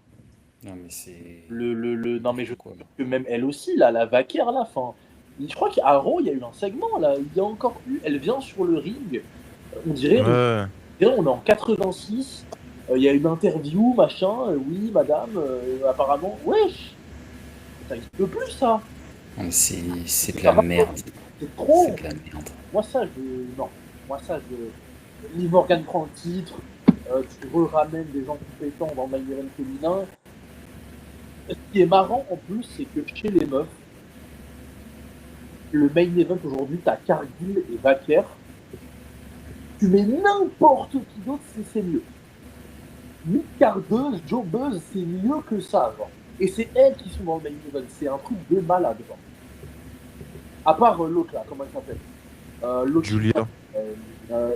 Non, mais c'est. Non, mais je Quoi, là. que même elle aussi, là, la Vaquer, là, fin. Je crois qu'à Raw, il y a eu un segment, là, il y a encore eu, elle vient sur le ring, on dirait, Ouais. on est en 86, il y a une interview, machin, oui, madame, apparemment, wesh, ça n'existe plus, ça. Non, mais c'est de Ça la va merde. C'est trop. C'est de la merde. Moi, non. Moi, Liv Morgan prend le titre, tu ramènes des gens compétents dans le main event féminin. Ce qui est marrant, en plus, c'est que chez les meufs, le main event aujourd'hui, t'as Cargill et Vaquer. Tu mets n'importe qui d'autre, c'est mieux. Mid-cardeuse, jobbeuse, c'est mieux que ça, genre. Et c'est elles qui sont dans le main event. C'est un truc de malade, genre. À part l'autre, là, comment elle s'appelle l'autre Julia.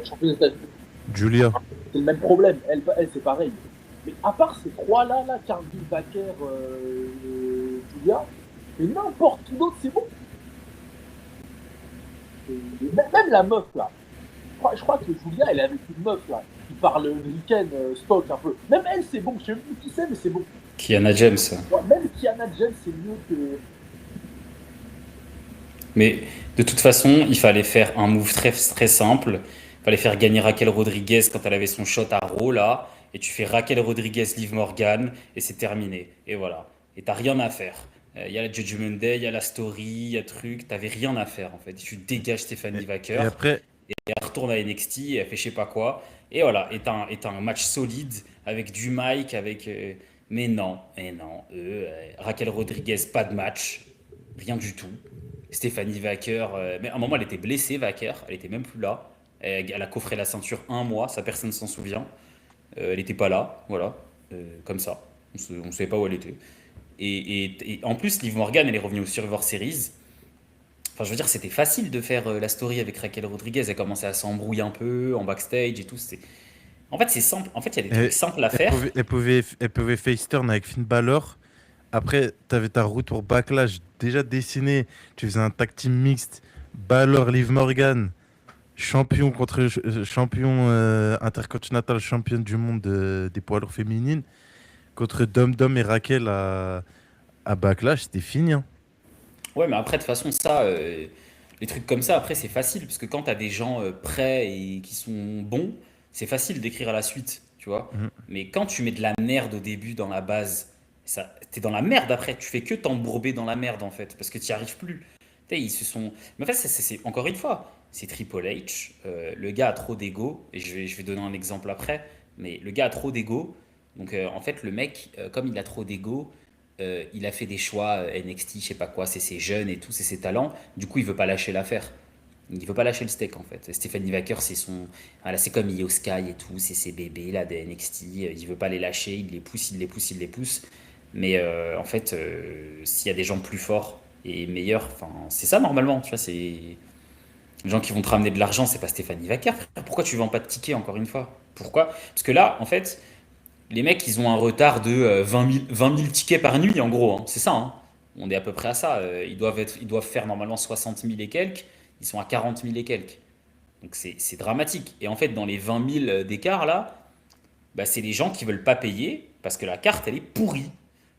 championne des États-Unis. Julia. C'est le même problème. Elle c'est pareil. Mais à part ces trois-là, Cargill, Vaquer, Julia, mais n'importe qui d'autre, c'est bon. Même la meuf, là. Je crois que Julia, elle est avec une meuf, là, qui parle ricaine, stock, un peu. Même elle, c'est bon. Je sais plus qui c'est, mais c'est bon. Kiana James. Ouais, même Kiana James, c'est mieux que... Mais de toute façon, il fallait faire un move très, très simple. Il fallait faire gagner Raquel Rodriguez quand elle avait son shot à Raw, là. Et tu fais Raquel Rodriguez, Liv Morgan, et c'est terminé. Et voilà. Et t'as rien à faire. Il y a la Judgment Day, il y a la story, il y a truc. T'avais rien à faire, en fait. Tu dégages Stephanie Et Vaquer, après, et elle retourne à NXT, et elle fait je sais pas quoi. Et voilà. Et t'as un match solide, avec du mic, avec. Mais non, Raquel Rodriguez, pas de match. Rien du tout. Stéphanie Vaquer, mais à un moment elle était blessée, Vaquer, elle était même plus là. Elle a coffré la ceinture un mois, ça personne s'en souvient. Elle n'était pas là, voilà, comme ça. On ne savait pas où elle était. Et en plus, Liv Morgan, elle est revenue au Survivor Series. Enfin, je veux dire, c'était facile de faire la story avec Raquel Rodriguez. Elle commençait à s'embrouiller un peu en backstage et tout. En fait, c'est simple. En fait, il y a des trucs elle, simples à elle faire. pouvait, elle pouvait, elle pouvait face turn avec Finn Balor. Après, t'avais ta route pour Backlash déjà dessinée. Tu faisais un tag team mixte. Balor, Liv Morgan, champion contre champion intercontinental, championne du monde des poids lourds féminines, contre Dom Dom et Raquel à Backlash, c'était fini. Hein. Ouais, mais après, de toute façon, ça, les trucs comme ça, après, c'est facile, parce que quand t'as des gens prêts et qui sont bons, c'est facile d'écrire à la suite, tu vois. Mhm. Mais quand tu mets de la merde au début dans la base, ça, t'es dans la merde après, tu fais que t'embourber dans la merde, en fait, parce que t'y arrives plus. Tu sais, ils se sont... Mais en fait, encore une fois, c'est Triple H, le gars a trop d'ego, et je vais donner un exemple après, mais le gars a trop d'ego, donc en fait, le mec, comme il a trop d'ego, il a fait des choix NXT, je sais pas quoi, c'est ses jeunes et tout, c'est ses talents. Du coup, il veut pas lâcher l'affaire. Il veut pas lâcher le steak en fait. Stephanie Vaquer, c'est son, voilà, c'est comme Io Sky et tout, c'est ses bébés là de NXT. Il veut pas les lâcher, il les pousse, il les pousse, il les pousse. Mais en fait, s'il y a des gens plus forts et meilleurs, enfin, c'est ça normalement. Tu vois, c'est les gens qui vont te ramener de l'argent, c'est pas Stephanie Vaquer. Pourquoi tu vends pas de tickets encore une fois? Pourquoi? Parce que là, en fait, Les mecs, ils ont un retard de 20 000 tickets par nuit, en gros, hein. C'est ça, hein. On est à peu près à ça. Ils doivent faire normalement 60 000 et quelques. Ils sont à 40 000 et quelques. Donc c'est dramatique. Et en fait, dans les 20 000 d'écart, là, bah, c'est les gens qui veulent pas payer parce que la carte, elle est pourrie.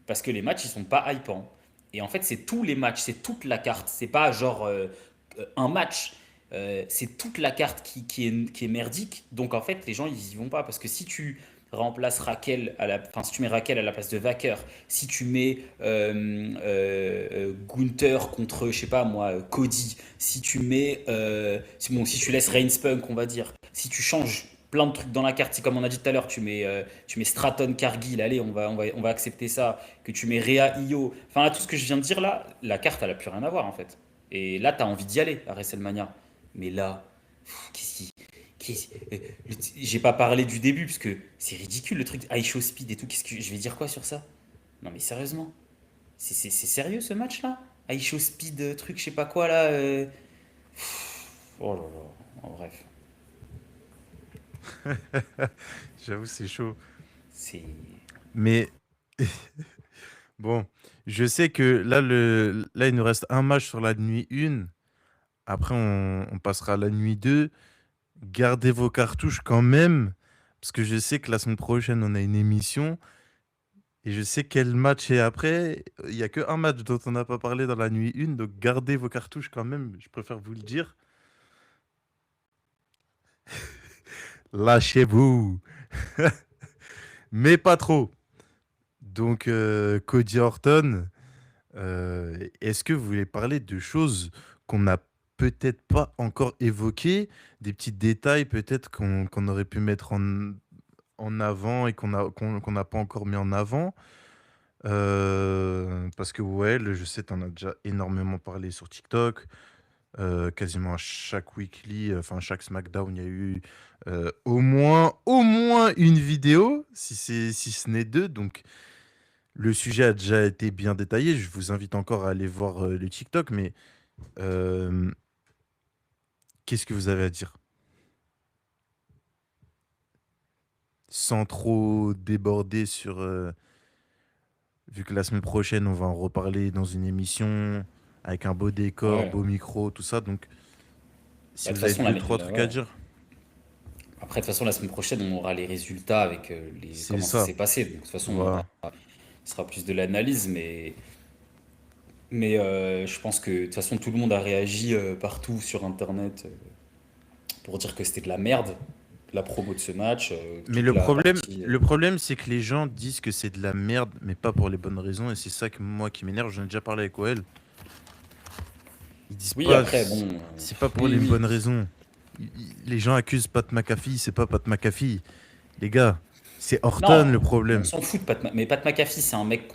Parce que les matchs, ils sont pas hypants. Et en fait, c'est tous les matchs, c'est toute la carte. C'est pas genre un match. C'est toute la carte qui est merdique. Donc en fait, les gens, ils y vont pas. Parce que si tu remplaces Raquel enfin, si tu mets Raquel à la place de Wacker, si tu mets Gunther contre, je sais pas moi, Cody, si tu mets, bon, si tu laisses Reigns-Punk, on va dire, si tu changes plein de trucs dans la carte, c'est comme on a dit tout à l'heure, tu mets Stratton Cargill, allez, on va accepter ça, que tu mets Rhea Io, enfin là, tout ce que je viens de dire là, la carte, elle a plus rien à voir en fait. Et là, tu as envie d'y aller à WrestleMania. Mais là, qu'est-ce qui. J'ai pas parlé du début parce que c'est ridicule le truc High Show Speed et tout. Qu'est-ce que je vais dire quoi sur ça? Non mais sérieusement, c'est sérieux ce match là? High Show Speed, truc, je sais pas quoi là. Oh là là. En bref, J'avoue, c'est chaud. c'est. Mais bon, je sais que là, il nous reste un match sur la nuit 1. Après, on passera à la nuit 2. Gardez vos cartouches quand même, parce que je sais que la semaine prochaine, on a une émission. Et je sais quel match est après. Il n'y a que un match dont on n'a pas parlé dans la nuit 1. Donc gardez vos cartouches quand même. Je préfère vous le dire. Lâchez-vous. Mais pas trop. Donc, Cody Orton, est-ce que vous voulez parler de choses qu'on n'a peut-être pas encore évoquées, des petits détails peut-être qu'on aurait pu mettre en avant et qu'on n'a pas encore mis en avant? Parce que ouais, je sais, tu en as déjà énormément parlé sur TikTok. Quasiment à chaque weekly, enfin chaque SmackDown, il y a eu au moins une vidéo, si ce n'est deux. Donc le sujet a déjà été bien détaillé. Je vous invite encore à aller voir le TikTok, mais euh, qu'est-ce que vous avez à dire? Sans trop déborder sur... vu que la semaine prochaine, on va en reparler dans une émission avec un beau décor, Ouais. beau micro, tout ça. Donc, Bah, si de toute vous avez façon, deux, trois trucs à ouais. dire, Après, de toute façon, la semaine prochaine, on aura les résultats avec c'est comment ça ça. s'est passé. Donc, de toute façon, Voilà. ce sera plus de l'analyse, mais je pense que de toute façon, tout le monde a réagi partout sur Internet pour dire que c'était de la merde, la promo de ce match, Mais toute le la problème, partie. le problème, c'est que les gens disent que c'est de la merde, mais pas pour les bonnes raisons. Et c'est ça que moi qui m'énerve. J'en ai déjà parlé avec OL. Ils disent Oui, pas, après, bon, c'est pas pour oui, les oui. bonnes raisons. Les gens accusent Pat McAfee, c'est pas Pat McAfee. Les gars, c'est Orton Non, le on problème. s'en fout de mais Pat McAfee, c'est un mec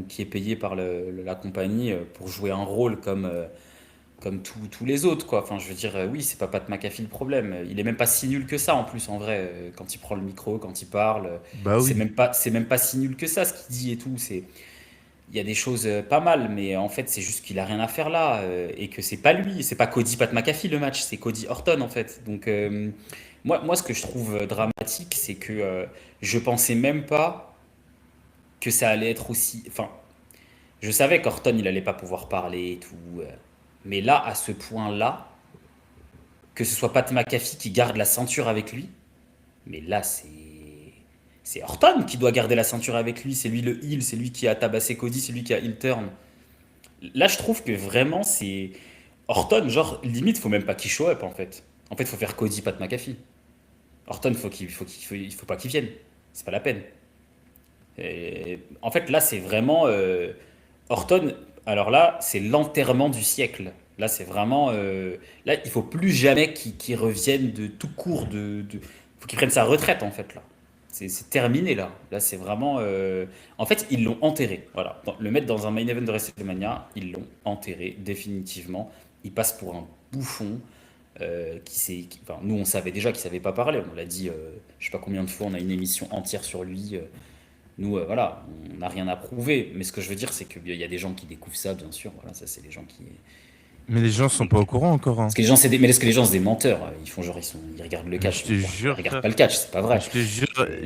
qui est payé par la compagnie pour jouer un rôle comme tous les autres, quoi. Enfin, je veux dire, oui, c'est pas Pat McAfee le problème. Il est même pas si nul que ça, en plus, en vrai. Quand il prend le micro, quand il parle, Bah oui. c'est même pas si nul que ça, ce qu'il dit et tout. Il y a des choses pas mal, mais en fait, c'est juste qu'il a rien à faire là, et que c'est pas lui, c'est pas Cody Pat McAfee le match, c'est Cody Orton, en fait. Donc, moi, ce que je trouve dramatique, c'est que je pensais même pas que ça allait être aussi. Enfin, je savais qu'Orton, il allait pas pouvoir parler et tout. Mais là, à ce point-là, que ce soit Pat McAfee qui garde la ceinture avec lui, mais là, c'est Orton qui doit garder la ceinture avec lui. C'est lui le heel, c'est lui qui a tabassé Cody, c'est lui qui a heel turn. Là, je trouve que vraiment, c'est Orton, genre, limite, faut même pas qu'il show up en fait. En fait, faut faire Cody, Pat McAfee. Orton, il faut pas qu'il vienne. C'est pas la peine. En fait, là, c'est vraiment Orton. Alors là, c'est l'enterrement du siècle. Là, c'est vraiment. Là, il faut plus jamais qu'il revienne de tout court. Faut qu'il prenne sa retraite, en fait, là. C'est terminé, là. Là, c'est vraiment. En fait, ils l'ont enterré. Voilà. Le mettre dans un main event de WrestleMania, ils l'ont enterré, définitivement. Il passe pour un bouffon. Enfin, nous, on savait déjà qu'il savait pas parler. On l'a dit, je sais pas combien de fois, on a une émission entière sur lui. Nous, voilà, on n'a rien à prouver. Mais ce que je veux dire, c'est qu'il y a des gens qui découvrent ça, bien sûr. Voilà, ça, c'est les gens Mais les gens sont pas au Donc, courant encore, hein. parce que les gens, mais est-ce que les gens, c'est des menteurs? Ils font genre, ils regardent le Mais catch. je te Ils jure, regardent frère. pas le catch, c'est pas Mais vrai. je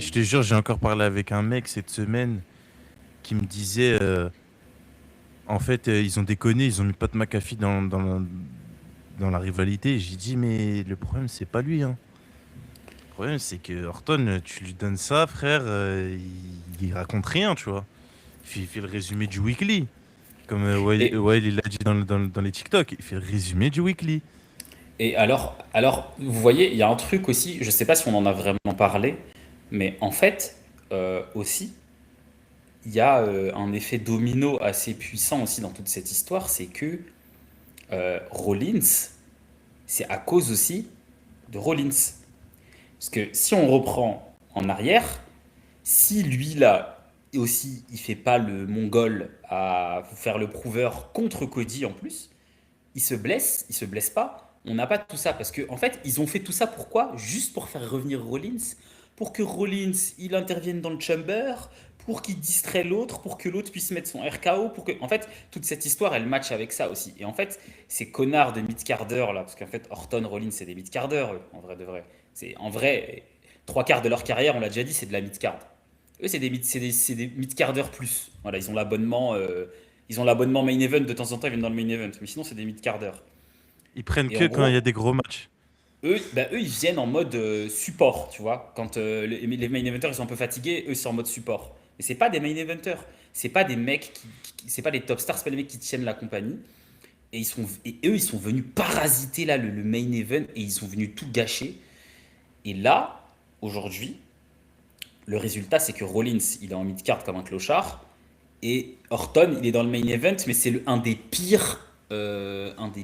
C'est... te jure, j'ai encore parlé avec un mec cette semaine qui me disait, en fait, ils ont déconné, ils ont mis Pat McAfee dans la rivalité. Et j'ai dit, mais le problème, c'est pas lui, hein. Le problème, c'est que Horton, tu lui donnes ça, frère, il raconte rien, tu vois. Il fait le résumé du weekly. Comme Et, Wael, il l'a dit dans les TikTok, il fait le résumé du weekly. alors, vous voyez, il y a un truc aussi, je sais pas si on en a vraiment parlé, mais en fait, aussi, il y a un effet domino assez puissant aussi dans toute cette histoire, c'est que Rollins, c'est à cause aussi de Rollins. Parce que si on reprend en arrière, si lui là aussi il fait pas le mongol à faire le prouveur contre Cody en plus, il se blesse pas. On n'a pas tout ça parce que en fait ils ont fait tout ça pourquoi? Juste pour faire revenir Rollins, pour que Rollins il intervienne dans le chamber, pour qu'il distrait l'autre, pour que l'autre puisse mettre son RKO, pour que en fait toute cette histoire elle match avec ça aussi. Et en fait ces connards de mid-carder là, parce qu'en fait Orton, Rollins c'est des mid-carder en vrai de vrai. C'est en vrai trois quarts de leur carrière on l'a déjà dit c'est de la mid-card. Eux, c'est des mid-carders plus. Voilà, ils ont l'abonnement main event de temps en temps, ils viennent dans le main event. Mais sinon, c'est des mid-carders. Ils prennent Et que en quand il y a gros, des gros matchs. eux, ils viennent en mode support, tu vois. Quand les main eventers, ils sont un peu fatigués, eux, c'est en mode support. Mais c'est pas des main eventers. C'est pas des mecs c'est pas des top stars, c'est pas des mecs qui tiennent la compagnie. Et eux, ils sont venus parasiter là le main event et ils sont venus tout gâcher. Et là, aujourd'hui, le résultat, c'est que Rollins, il est en mid-card comme un clochard. Et Orton, il est dans le main event, mais c'est un des pires, une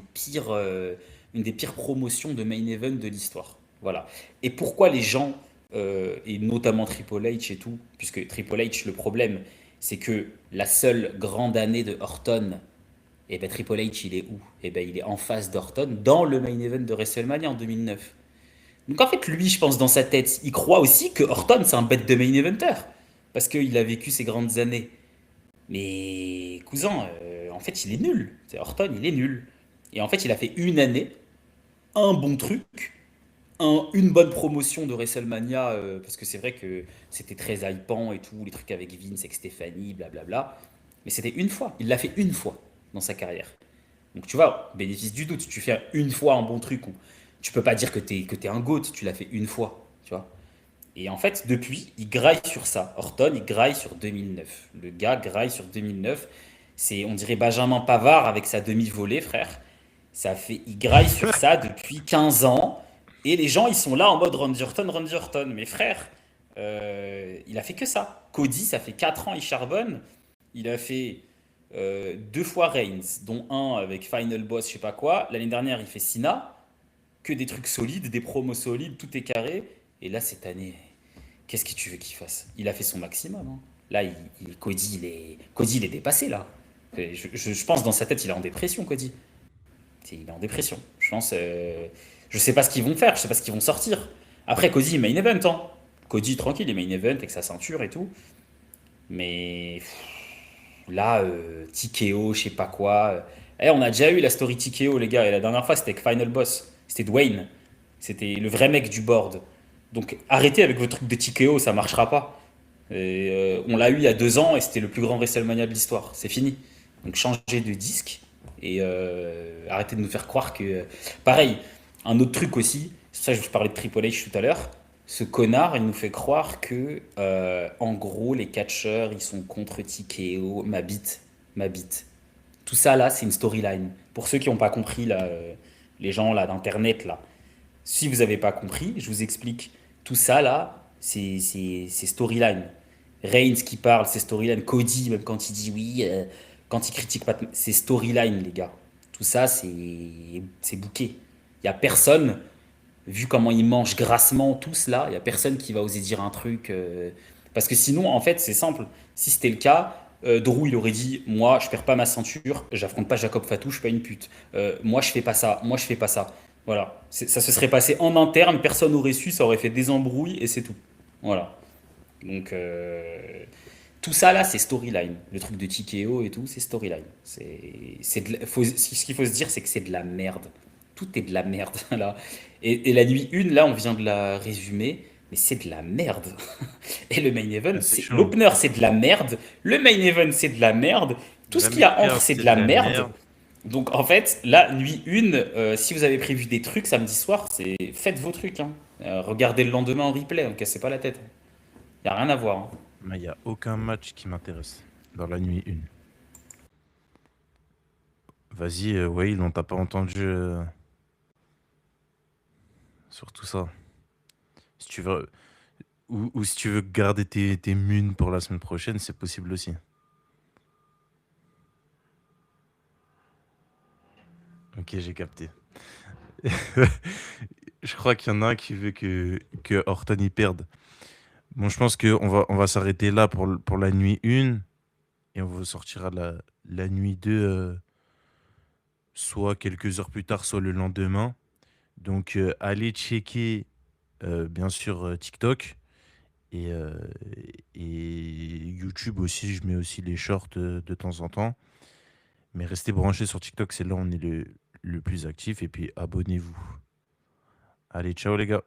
des pires promotions de main event de l'histoire. Voilà. Et pourquoi les gens, et notamment Triple H et tout, puisque Triple H, le problème, c'est que la seule grande année de Orton, et ben Triple H, il est où? Et ben il est en face d'Orton dans le main event de WrestleMania en 2009. Donc en fait, lui, je pense dans sa tête, il croit aussi que Orton, c'est un bête de main eventer, parce qu'il a vécu ses grandes années. Mais cousin, en fait, il est nul. C'est Orton, il est nul. Et en fait, il a fait une année, un bon truc, une bonne promotion de WrestleMania, parce que c'est vrai que c'était très hypant et tout, les trucs avec Vince, avec Stéphanie, blablabla. Mais c'était une fois. Il l'a fait une fois dans sa carrière. Donc tu vois, bénéfice du doute, tu fais une fois un bon truc, ou tu peux pas dire que t'es un GOAT, tu l'as fait une fois, tu vois. Et en fait, depuis, il graille sur ça. Orton, il graille sur 2009. Le gars graille sur 2009. C'est, on dirait Benjamin Pavard avec sa demi-volée, frère. Il graille sur ça depuis 15 ans. Et les gens, ils sont là en mode Randy Orton, Randy Orton. Mais frère, il a fait que ça. Cody, ça fait 4 ans, il charbonne. Il a fait deux fois Reigns, dont un avec Final Boss, je sais pas quoi. L'année dernière, il fait Cena. Que des trucs solides, des promos solides, tout est carré. Et là, cette année, qu'est-ce que tu veux qu'il fasse? Il a fait son maximum, hein. Là, Cody, il est dépassé, là. Je pense dans sa tête, il est en dépression, Cody. Il est en dépression. Je pense. Je sais pas ce qu'ils vont faire, je sais pas ce qu'ils vont sortir. Après, Cody, main event, hein. Cody, tranquille, il est main event avec sa ceinture et tout. Mais là, TKO, je sais pas quoi. On a déjà eu la story TKO, les gars. Et la dernière fois, c'était avec Final Boss. C'était Dwayne. C'était le vrai mec du board. Donc arrêtez avec votre truc de TKO, ça marchera pas. Et, on l'a eu il y a 2 ans et c'était le plus grand WrestleMania de l'histoire. C'est fini. Donc changez de disque et arrêtez de nous faire croire que. Pareil, un autre truc aussi, c'est ça que je vous parlais de Triple H tout à l'heure. Ce connard, il nous fait croire que, en gros, les catcheurs, ils sont contre TKO, ma bite. Tout ça là, c'est une storyline. Pour ceux qui n'ont pas compris là, les gens là d'internet là, si vous n'avez pas compris, je vous explique. Tout ça là, c'est storyline. Reigns qui parle, c'est storyline. Cody, même quand il dit oui, quand il critique pas, c'est storyline, les gars. Tout ça, c'est bouquet. Il y a personne, vu comment ils mangent grassement tous là, il y a personne qui va oser dire un truc. Parce que sinon, en fait, c'est simple. Si c'était le cas, Drew, il aurait dit, moi, je perds pas ma ceinture, j'affronte pas Jacob Fatou, je suis pas une pute. Moi, je fais pas ça. Moi, je fais pas ça. Voilà. Ça se serait passé en interne, personne n'aurait su, ça aurait fait des embrouilles et c'est tout. Voilà. Donc, Tout ça là, c'est storyline. Le truc de TKO et tout, c'est storyline. Ce qu'il faut se dire, c'est que c'est de la merde. Tout est de la merde là. Et la nuit 1, là, on vient de la résumer, mais c'est de la merde. Et le main event, Ah, c'est c'est chaud. l'opener, c'est de la merde. Le main event, c'est de la merde. Tout La ce qu'il y a entre, mid-card, c'est de c'est de la la merde. merde. Donc en fait, là, nuit 1, si vous avez prévu des trucs samedi soir, faites vos trucs, hein. Regardez le lendemain en replay, ne cassez pas la tête. Il n'y a rien à voir, hein. Mais il n'y a aucun match qui m'intéresse dans la nuit 1. Vas-y, Whale, on t'a pas entendu sur tout ça. Si tu veux, ou si tu veux garder tes munes pour la semaine prochaine, c'est possible aussi. Ok, j'ai capté. Je crois qu'il y en a un qui veut que Orton y perde. Bon, je pense qu'on va s'arrêter là pour la nuit 1 et on vous sortira la nuit 2 soit quelques heures plus tard, soit le lendemain. Donc, allez checker, bien sûr, TikTok et, euh, et YouTube aussi. Je mets aussi les shorts de temps en temps. Mais restez branchés sur TikTok, c'est là où on est le plus actif. Et puis, abonnez-vous. Allez, ciao les gars.